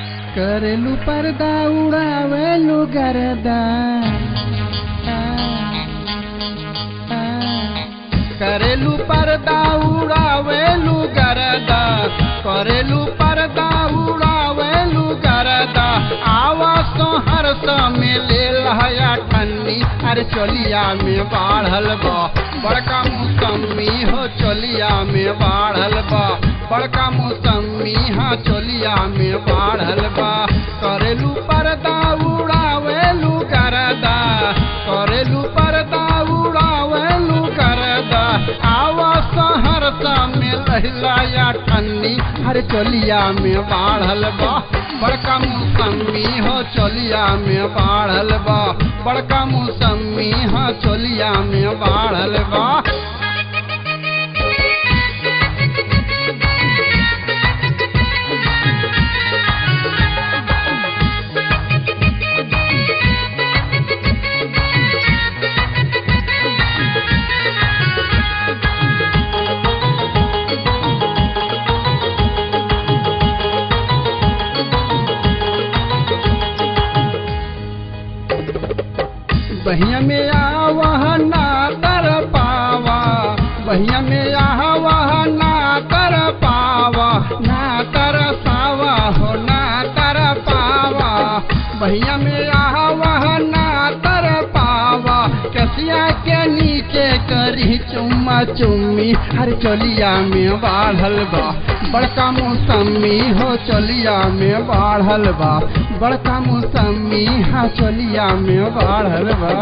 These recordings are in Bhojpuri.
करेलू पर्दा उड़ावेलू गर्दा करेलू पर्दा उड़ावेलू गर्दा करेलू पर्दा उड़ावेलू गर्दा आवाज तो हर समय ले लहया ठन्नी अरे चलिया में बाढ़ल बा बड़का मौसमी हो चलिया में बाढ़ल बा बड़का मौसमी हाँ चलिया में बाढ़ल बा करेलू पर्दा उड़ावेलू गर्दा करेलू पर्दा उड़ावेलू गर्दा आवाज शहर में लहिलाया ठन्नी हर चलिया में बाढ़ल बा बड़का मौसमी हो चलिया में बाढ़ल बा बड़का मौसमी हाँ चलिया में बाढ़ल बा बहिया में आवह ना तर पावा बहिया में आवह ना तर पावा ना तर सावा हो ना तर पावा बहिया में आवह ना तर पावा कसिया के नीचे करी चुम्मा चुम्मी हर चलिया में बाढ़ल बा बड़का मौसमी हो चलिया में बाढ़ल बा बड़का मौसमी हाँ चलिया में बाढ़ल बा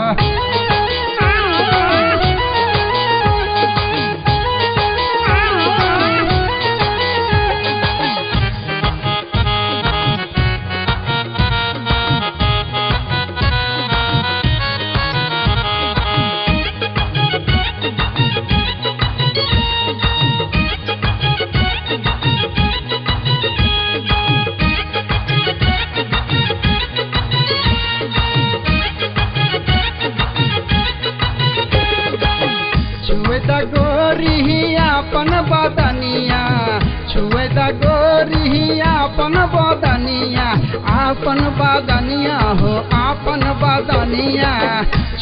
गोरी अपन बदनिया छुए द गोरी अपन बदनिया आपन बदनिया हो आपन बदनिया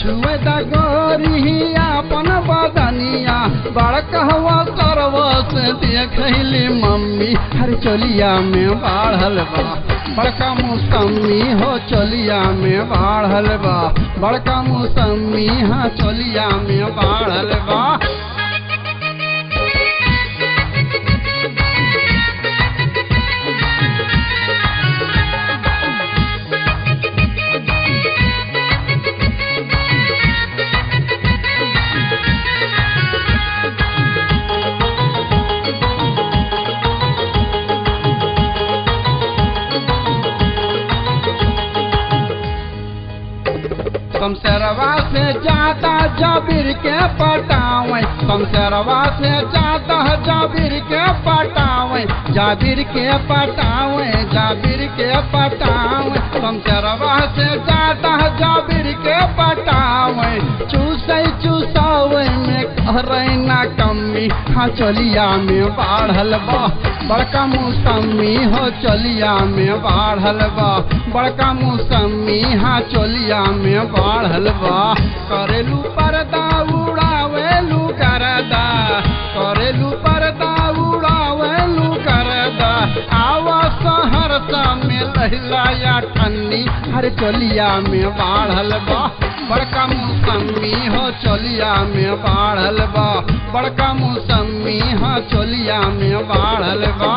छुए द गोरी अपन बदनिया बड़कवा सरवस देखली मम्मी हर चलिया में बाढ़ल बा बड़का मौसमी हो चलिया में बाढ़ल बा बड़का मौसमी हाँ चलिया में बाढ़ल बा शमशेरवा से जाता जाबिर के पटावे शमशेरवा से जाता जाबिर के पटावे जाबिर के पटावे जाबिर के पटावे शमशेरवा से जाता जाबिर के पटावे चूसे चूसावे में करे ना कमी हाँ चलिया में बाढ़ल बा बड़का मौसमी हो चलिया में बाढ़ल बा बड़का मौसमी हाँ चलिया में बाढ़ल बा करेलू पर्दा उड़ावेलू गर्दा करेलू पर्दा उड़ावेलू गर्दा आवाज शहर में लहिलाया ठन्नी हर चलिया में बाढ़ल बा बड़का मौसमी हो चलिया में बाढ़ल बा बड़का मौसमी हाँ चलिया में बाढ़ल बा।